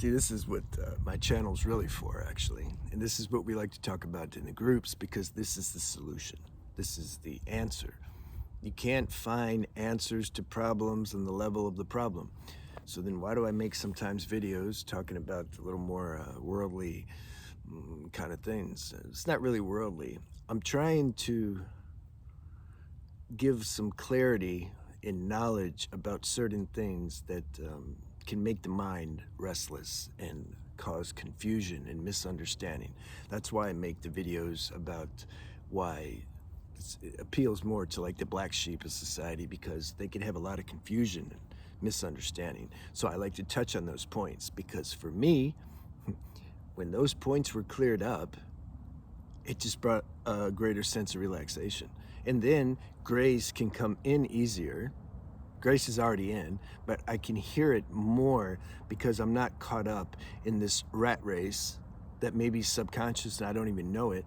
See, this is what my channel's really for, actually. And this is what we like to talk about in the groups, because this is the solution. This is the answer. You can't find answers to problems on the level of the problem. So then why do I make sometimes videos talking about a little more worldly kind of things? It's not really worldly. I'm trying to give some clarity and knowledge about certain things that can make the mind restless and cause confusion and misunderstanding. That's why I make the videos about why it appeals more to like the black sheep of society, because they can have a lot of confusion and misunderstanding. So I like to touch on those points, because for me, when those points were cleared up, it just brought a greater sense of relaxation. And then grace can come in easier. Grace is already in, but I can hear it more because I'm not caught up in this rat race that may be subconscious and I don't even know it,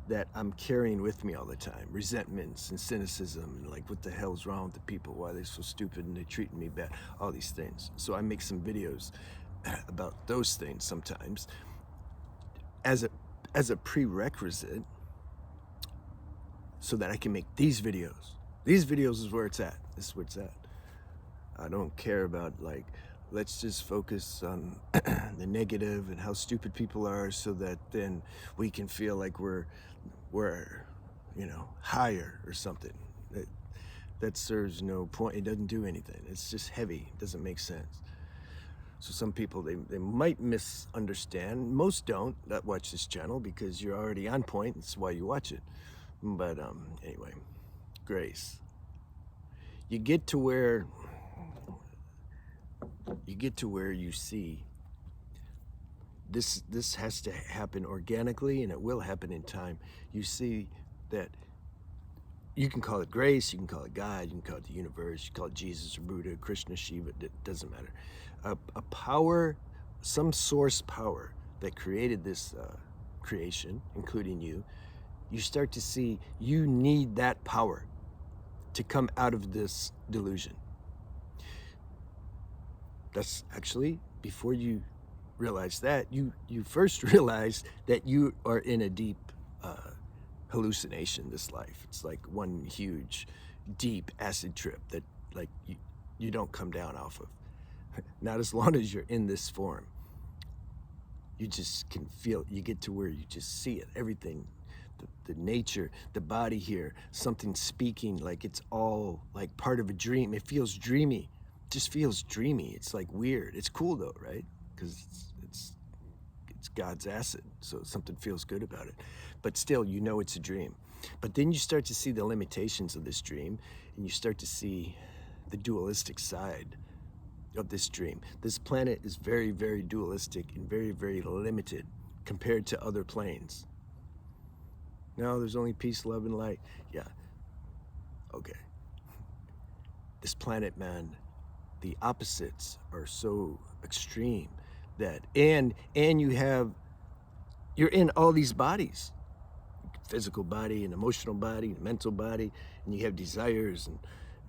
that I'm carrying with me all the time. Resentments and cynicism and like, what the hell's wrong with the people? Why are they so stupid and they treating me bad? All these things. So I make some videos about those things sometimes as a prerequisite, so that I can make these videos. These videos is where it's at. This is where it's at. I don't care about like, let's just focus on the negative and how stupid people are, so that then we can feel like we're you know, higher or something. That serves no point. It doesn't do anything. It's just heavy. It doesn't make sense. So some people, they might misunderstand. Most don't that watch this channel, because you're already on point. That's why you watch it. But anyway, grace. You get to where you see this has to happen organically, and it will happen in time. You see that you can call it grace, you can call it God, you can call it the universe, you can call it Jesus or Buddha, Krishna, Shiva, it doesn't matter. A power, some source power that created this creation, including you, you start to see you need that power to come out of this delusion. That's actually, before you realize that, you first realize that you are in a deep hallucination, this life. It's like one huge, deep acid trip that like you don't come down off of. Not as long as you're in this form. You just can feel, you get to where you just see it, everything, the nature, the body here, something speaking, like it's all like part of a dream. It feels dreamy. It just feels dreamy. It's like weird. It's cool though, right? Because it's God's acid, so something feels good about it. But still, you know it's a dream. But then you start to see the limitations of this dream, and you start to see the dualistic side of this dream. This planet is very, very dualistic and very, very limited compared to other planes. No, there's only peace, love, and light. Yeah, okay. This planet, man, the opposites are so extreme that, and you're in all these bodies, physical body and emotional body and mental body, and you have desires and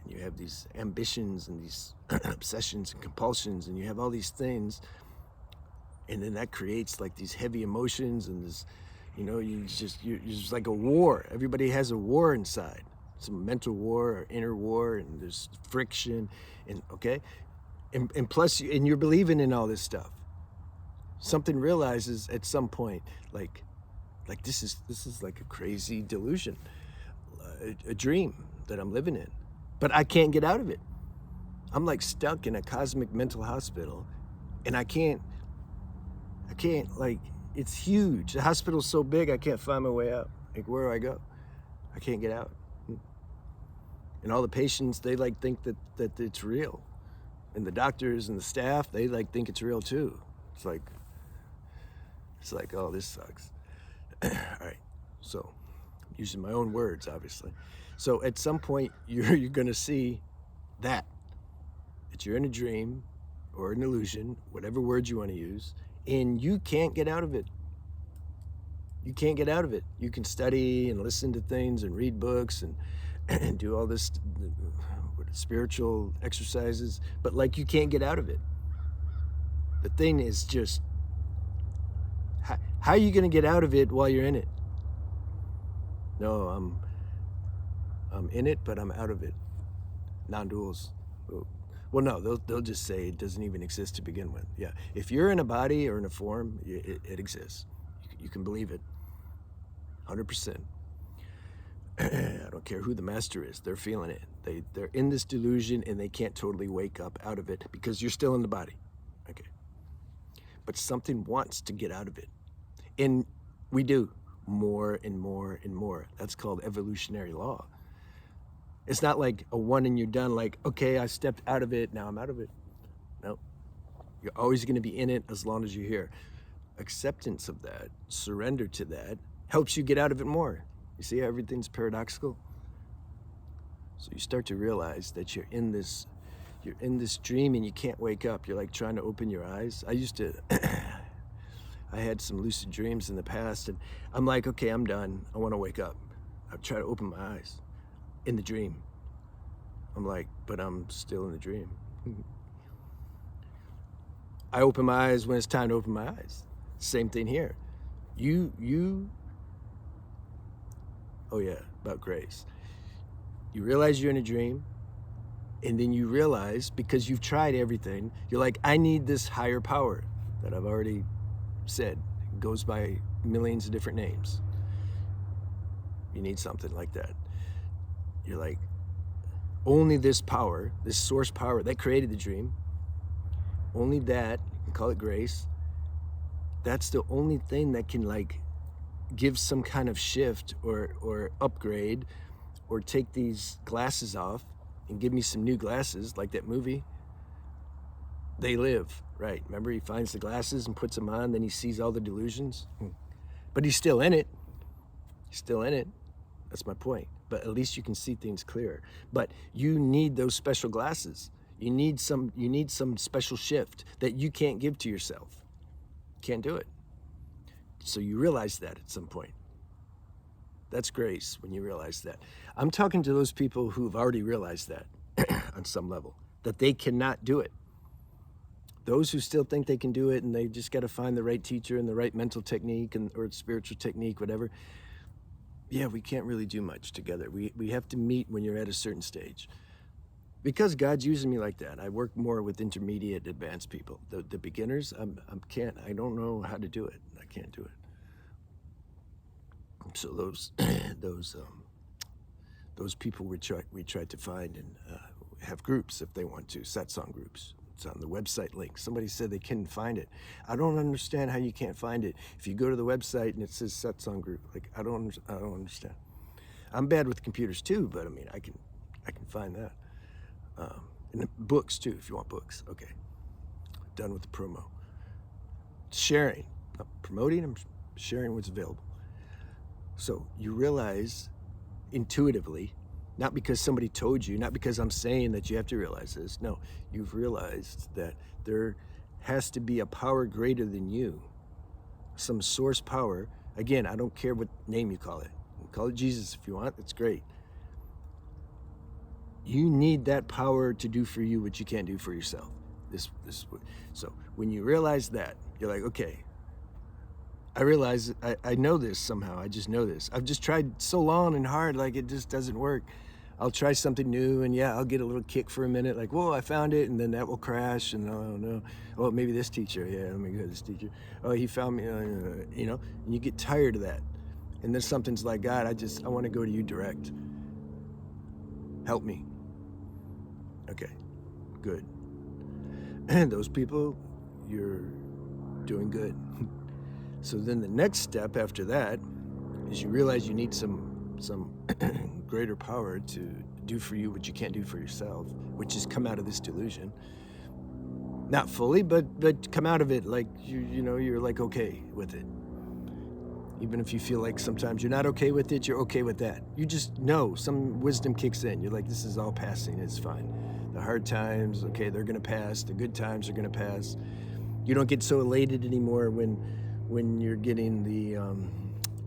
you have these ambitions and these obsessions and compulsions, and you have all these things, and then that creates like these heavy emotions, and this, you know, you're just like a war. Everybody has a war inside, some mental war or inner war, and there's friction, and okay, and plus, and you're believing in all this stuff. Something realizes at some point, like this is like a crazy delusion, a dream that I'm living in, but I can't get out of it. I'm like stuck in a cosmic mental hospital, and I can't, like, it's huge. The hospital's so big, I can't find my way out. Like, where do I go? I can't get out. And all the patients, they like think that it's real. And the doctors and the staff, they like think it's real too. It's like, oh, this sucks. All right, so using my own words, obviously. So at some point, you're gonna see that you're in a dream or an illusion, whatever words you want to use, and you can't get out of it. You can't get out of it. You can study and listen to things and read books and do all this spiritual exercises, but like you can't get out of it. The thing is just, how are you going to get out of it while you're in it? No, I'm in it, but I'm out of it. Non-duals. Well, no, they'll just say it doesn't even exist to begin with. Yeah, if you're in a body or in a form, it exists. You can believe it, 100%. I don't care who the master is. They're feeling it. They're in this delusion and they can't totally wake up out of it because you're still in the body. Okay. But something wants to get out of it. And we do more and more and more. That's called evolutionary law. It's not like a one and you're done, like, okay, I stepped out of it, now I'm out of it. No. You're always going to be in it as long as you're here. Acceptance of that, surrender to that, helps you get out of it more. You see how everything's paradoxical? So you start to realize that you're in this dream and you can't wake up. You're like trying to open your eyes. I had some lucid dreams in the past and I'm like, okay, I'm done. I want to wake up. I try to open my eyes in the dream. I'm like, but I'm still in the dream. I open my eyes when it's time to open my eyes. Same thing here. Oh yeah, about grace. You realize you're in a dream, and then you realize, because you've tried everything, you're like, I need this higher power that I've already said. It goes by millions of different names. You need something like that. You're like, only this power, this source power that created the dream, only that, you can call it grace, that's the only thing that can like give some kind of shift or upgrade or take these glasses off and give me some new glasses, like that movie. They live, right? Remember, he finds the glasses and puts them on, then he sees all the delusions. But he's still in it. He's still in it. That's my point. But at least you can see things clearer. But you need those special glasses. You need some special shift that you can't give to yourself. Can't do it. So you realize that at some point. That's grace, when you realize that. I'm talking to those people who've already realized that on some level, that they cannot do it. Those who still think they can do it and they just got to find the right teacher and the right mental technique or spiritual technique, whatever. Yeah, we can't really do much together. We have to meet when you're at a certain stage. Because God's using me like that. I work more with intermediate, advanced people. The beginners, I don't know how to do it. I can't do it. So those people we try to find and have groups if they want to, satsang groups. It's on the website link. Somebody said they couldn't find it. I don't understand how you can't find it. If you go to the website and it says satsang group, like I don't understand. I'm bad with computers too, but I mean I can find that. And the books too, if you want books. Okay, done with the promo. Sharing, not promoting. I'm sharing what's available. So you realize intuitively, not because somebody told you, not because I'm saying that you have to realize this. No, you've realized that there has to be a power greater than you, some source power. Again, I don't care what name you call it. Call it Jesus if you want. That's great. You need that power to do for you what you can't do for yourself. So when you realize that, you're like, okay, I realize I know this somehow. I just know this. I've just tried so long and hard, like it just doesn't work. I'll try something new, and yeah, I'll get a little kick for a minute, like, whoa, I found it, and then that will crash, and oh no, oh, maybe this teacher, yeah, let me go to this teacher. Oh, he found me, you know, and you get tired of that. And then something's like, God, I want to go to you direct. Help me. Okay, good. And those people, you're doing good. So then the next step after that is you realize you need some greater power to do for you what you can't do for yourself, which is come out of this delusion. Not fully, but come out of it like you're like okay with it. Even if you feel like sometimes you're not okay with it, you're okay with that. You just know, some wisdom kicks in. You're like, this is all passing, it's fine. The hard times, okay, they're gonna pass. The good times are gonna pass. You don't get so elated anymore when you're getting the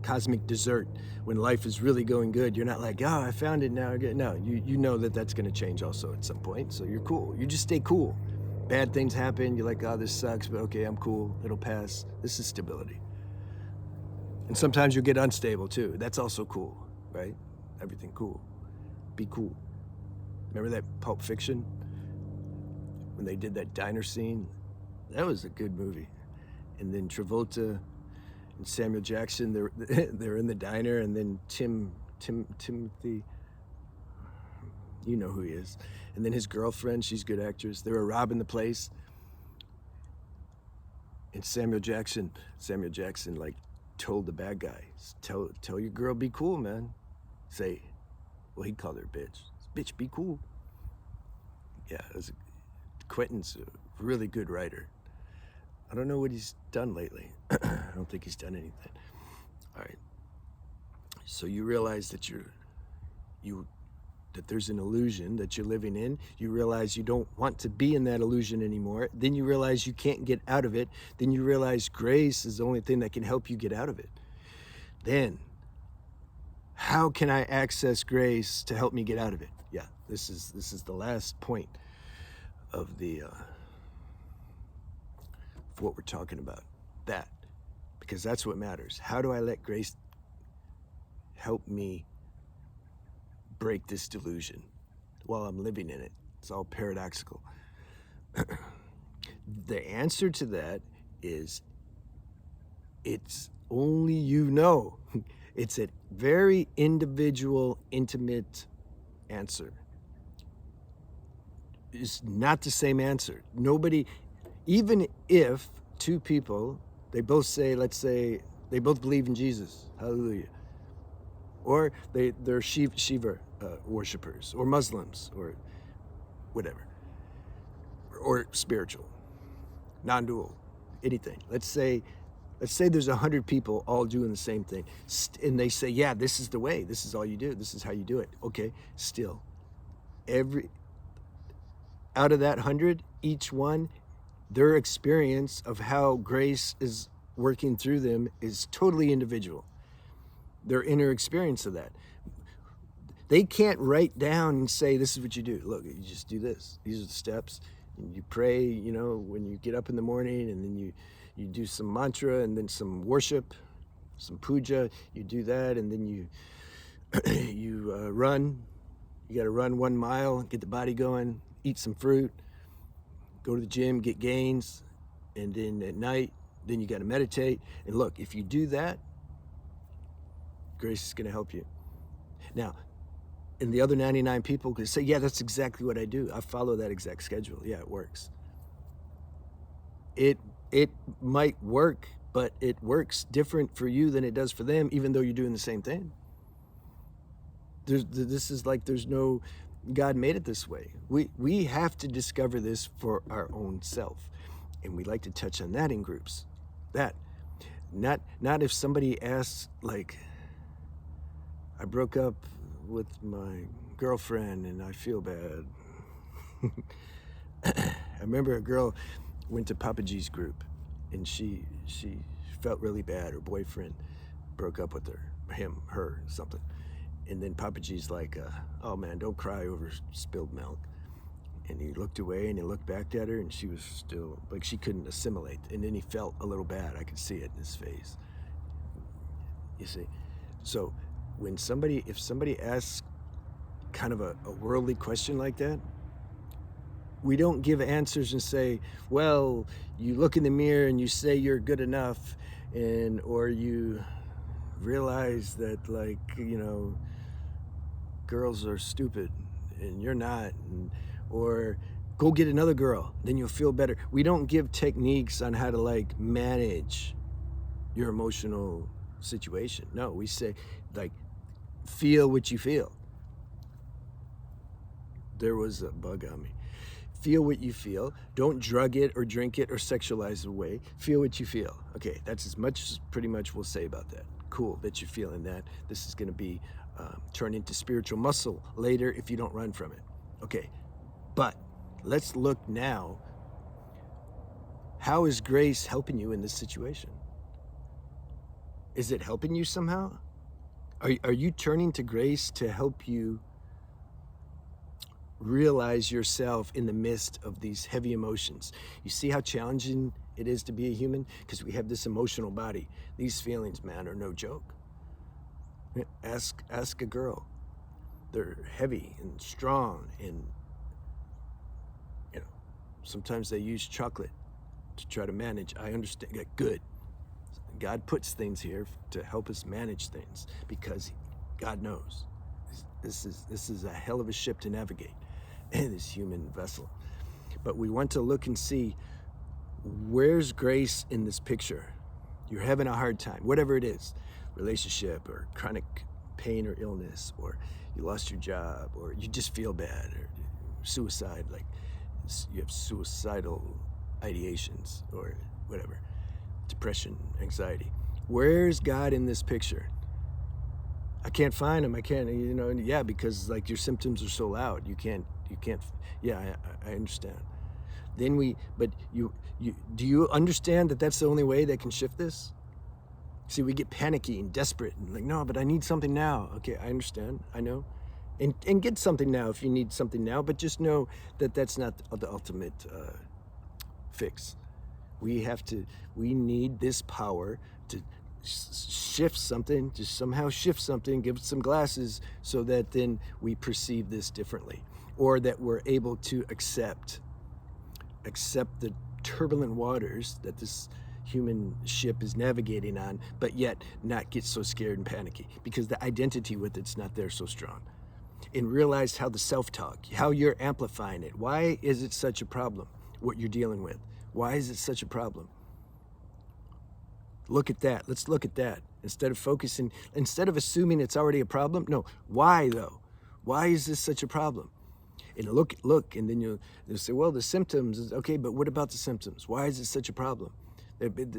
cosmic dessert, when life is really going good. You're not like, oh, I found it now. No, you know that that's gonna change also at some point, so you're cool. You just stay cool. Bad things happen, you're like, oh, this sucks, but okay, I'm cool, it'll pass. This is stability. And sometimes you'll get unstable too. That's also cool, right? Everything cool. Be cool. Remember that Pulp Fiction? When they did that diner scene? That was a good movie. And then Travolta and Samuel Jackson, they're in the diner, and then Timothy, you know who he is. And then his girlfriend, she's a good actress. They were robbing the place. And Samuel Jackson like told the bad guy, tell your girl be cool, man. Say, well, he called her bitch. Bitch, be cool. Yeah, Quentin's a really good writer. I don't know what he's done lately. I don't think he's done anything. All right. So you realize that that there's an illusion that you're living in. You realize you don't want to be in that illusion anymore. Then you realize you can't get out of it. Then you realize grace is the only thing that can help you get out of it. Then, how can I access grace to help me get out of it? Yeah, this is the last point of what we're talking about. That, because that's what matters. How do I let grace help me break this delusion while I'm living in it? It's all paradoxical. The answer to that is, it's only you know. It's a very individual, intimate answer. It's not the same answer. Nobody, even if two people, they both say, let's say, they both believe in Jesus, hallelujah, or they're Shiva worshippers, or Muslims, or whatever, or spiritual, non-dual, anything. Let's say there's 100 people all doing the same thing, and they say, yeah, this is the way, this is all you do, this is how you do it. Okay, still, out of that 100, each one, their experience of how grace is working through them is totally individual. Their inner experience of that. They can't write down and say, this is what you do. Look, you just do this. These are the steps. And you pray, you know, when you get up in the morning, and then you do some mantra, and then some worship, some puja. You do that, and then you run. You got to run 1 mile, get the body going, eat some fruit, go to the gym, get gains, and then at night, then you got to meditate. And look, if you do that, grace is going to help you. Now, and the other 99 people could say, yeah, that's exactly what I do. I follow that exact schedule. Yeah, it works. It might work, but it works different for you than it does for them, even though you're doing the same thing. This is like, there's no, God made it this way. We have to discover this for our own self. And we like to touch on that in groups. That, not if somebody asks, like, I broke up with my girlfriend and I feel bad. I remember a girl went to Papa G's group, and she felt really bad. Her boyfriend broke up with her, something. And then Papa G's like, oh man, don't cry over spilled milk. And he looked away, and he looked back at her, and she was still, like, she couldn't assimilate. And then he felt a little bad. I could see it in his face. You see? So if somebody asks kind of a worldly question like that, we don't give answers and say, well, you look in the mirror and you say you're good enough, or you realize that, like, you know, girls are stupid and you're not, or go get another girl, then you'll feel better. We don't give techniques on how to, like, manage your emotional situation. No, we say, like, feel what you feel. There was a bug on me. Feel what you feel. Don't drug it or drink it or sexualize it away. Feel what you feel. Okay, that's as much as pretty much we'll say about that. Cool that you're feeling that. This is going to be turned into spiritual muscle later if you don't run from it. Okay, but let's look now. How is grace helping you in this situation? Is it helping you somehow? Are you turning to grace to help you realize yourself in the midst of these heavy emotions. You see how challenging it is to be a human? Because we have this emotional body. These feelings, man, are no joke. Ask a girl. They're heavy and strong, and sometimes they use chocolate to try to manage. I understand. Good. God puts things here to help us manage things, because God knows this is a hell of a ship to navigate, this human vessel. But we want to look and see, where's grace in this picture? You're having a hard time, whatever it is, relationship or chronic pain or illness, or you lost your job, or you just feel bad, or suicide, like you have suicidal ideations or whatever, depression, anxiety. Where's God in this picture? I can't find him. I can't, yeah, because like your symptoms are so loud. You can't, yeah, I understand. Then do you understand that that's the only way that can shift this? See, we get panicky and desperate and like, no, but I need something now. Okay, I understand, I know. And get something now if you need something now, but just know that that's not the ultimate fix. We need this power to shift something, just somehow shift something, give it some glasses, so that then we perceive this differently, or that we're able to accept the turbulent waters that this human ship is navigating on, but yet not get so scared and panicky, because the identity with it's not there so strong. And realize how the self-talk, how you're amplifying it. Why is it such a problem, what you're dealing with? Why is it such a problem? Look at that. Let's look at that. Instead of assuming it's already a problem. No, why though? Why is this such a problem? And look, and then you'll say, well, the symptoms is okay, but what about the symptoms? Why is it such a problem?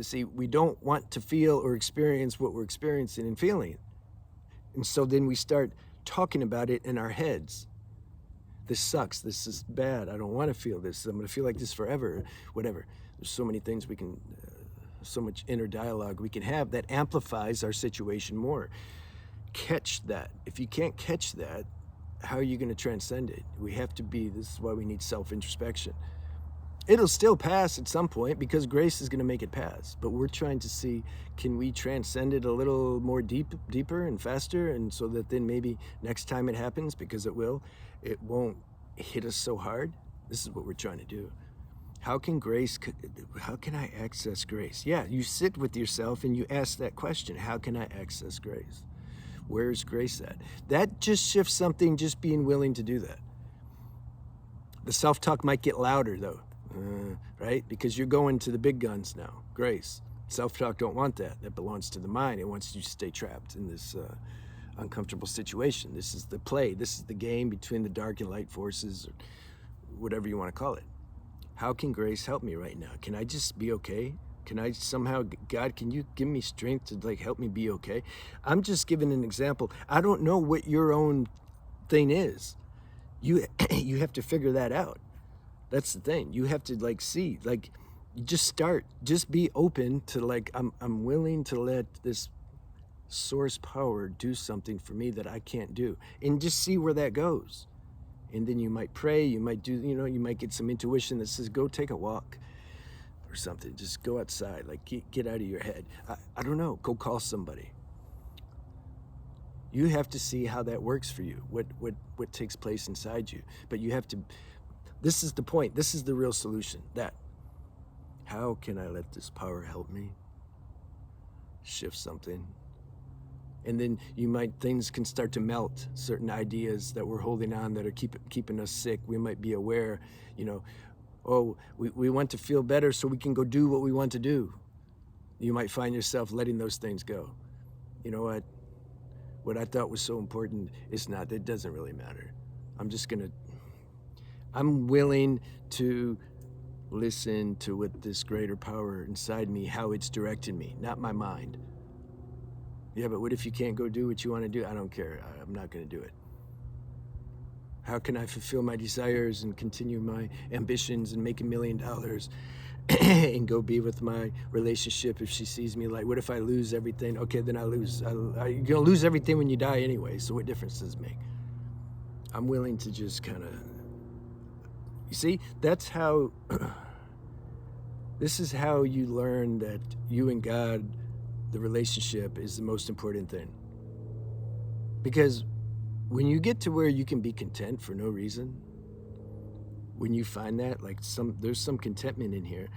See, we don't want to feel or experience what we're experiencing and feeling. And so then we start talking about it in our heads. This sucks. This is bad. I don't want to feel this. I'm going to feel like this forever. Whatever. There's so many things we can, so much inner dialogue we can have that amplifies our situation more. Catch that. If you can't catch that, how are you going to transcend it? This is why we need self-introspection. It'll still pass at some point, because grace is going to make it pass. But we're trying to see, can we transcend it a little more deeper and faster? And so that then maybe next time it happens, because it won't hit us so hard. This is what we're trying to do. How can I access grace? Yeah, you sit with yourself and you ask that question. How can I access grace? Where's grace at? That just shifts something, just being willing to do that. The self-talk might get louder though. Right? Because you're going to the big guns now. Grace. Self-talk don't want that. That belongs to the mind. It wants you to stay trapped in this uncomfortable situation. This is the play. This is the game between the dark and light forces, or whatever you want to call it. How can grace help me right now? Can I just be okay? Can I somehow, God, can you give me strength to help me be okay? I'm just giving an example. I don't know what your own thing is. You have to figure that out. That's the thing. You have to see, just start, just be open to I'm willing to let this source power do something for me that I can't do, and just see where that goes. And then you might pray, you might do, you might get some intuition that says, go take a walk or something. Just go outside, get out of your head. I don't know, go call somebody. You have to see how that works for you, what takes place inside you. But you have to, this is the point, this is the real solution, how can I let this power help me shift something? And then things can start to melt, certain ideas that we're holding on that are keeping us sick. We might be aware, we want to feel better so we can go do what we want to do. You might find yourself letting those things go. You know what I thought was so important is not, it doesn't really matter. I'm willing to listen to what this greater power inside me, how it's directing me, not my mind. Yeah, but what if you can't go do what you want to do? I don't care. I'm not going to do it. How can I fulfill my desires and continue my ambitions and make $1 million and go be with my relationship if she sees me what if I lose everything? Okay, then I lose. You're going to lose everything when you die anyway, so what difference does it make? I'm willing to just kind of You see, that's how, this is how you learn that you and God, the relationship, is the most important thing. Because when you get to where you can be content for no reason, when you find that, like there's some contentment in here,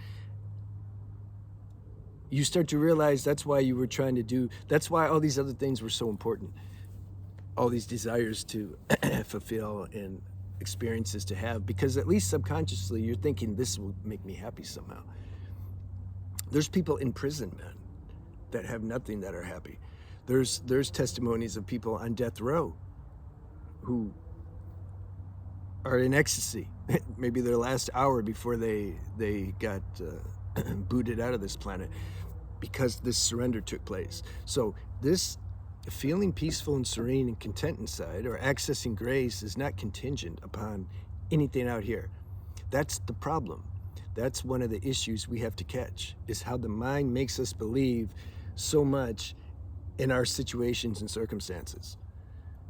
you start to realize that's why you were trying to do, that's why all these other things were so important. All these desires to fulfill and experiences to have, because at least subconsciously you're thinking this will make me happy somehow. There's people in prison, man, that have nothing that are happy. There's testimonies of people on death row who are in ecstasy, maybe their last hour before they got booted out of this planet, because this surrender took place. So this feeling peaceful and serene and content inside, or accessing grace, is not contingent upon anything out here. That's the problem. That's one of the issues we have to catch, is how the mind makes us believe so much in our situations and circumstances.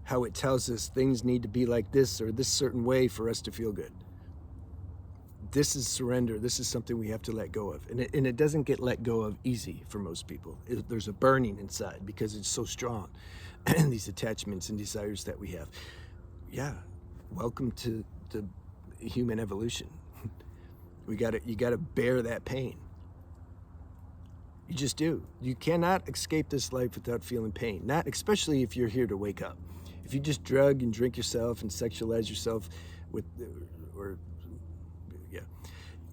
How it tells us things need to be like this or this certain way for us to feel good. This is surrender. This is something we have to let go of. And it doesn't get let go of easy for most people. There's a burning inside because it's so strong. And these attachments and desires that we have. Yeah, welcome to the human evolution. You gotta bear that pain. You just do. You cannot escape this life without feeling pain. Not, especially if you're here to wake up. If you just drug and drink yourself and sexualize yourself with,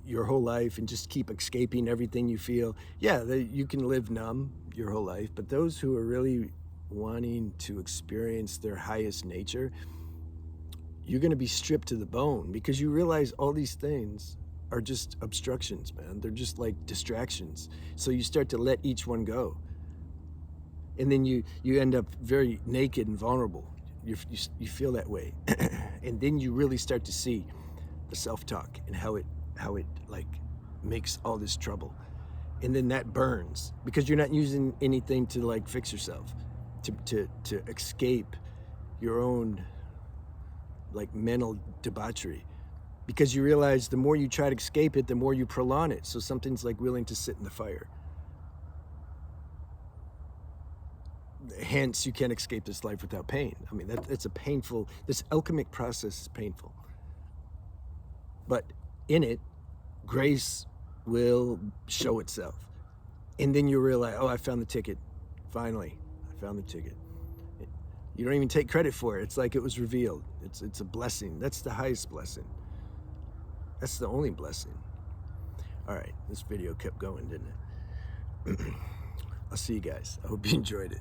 your whole life and just keep escaping everything you feel, you can live numb your whole life. But those who are really wanting to experience their highest nature, you're going to be stripped to the bone, because you realize all these things are just obstructions, man. They're just like distractions. So you start to let each one go. And then you end up very naked and vulnerable. You feel that way. And then you really start to see the self-talk and how it like makes all this trouble. And then that burns, because you're not using anything to like fix yourself, to escape your own like mental debauchery. Because you realize the more you try to escape it, the more you prolong it. So something's like willing to sit in the fire. Hence, you can't escape this life without pain. I mean, that's a painful, this alchemic process is painful. But in it, grace will show itself. And then you realize, oh, I found the ticket. Finally, I found the ticket. You don't even take credit for it. It's like it was revealed. It's a blessing. That's the highest blessing. That's the only blessing. All right, this video kept going, didn't it? I'll see you guys. I hope you enjoyed it.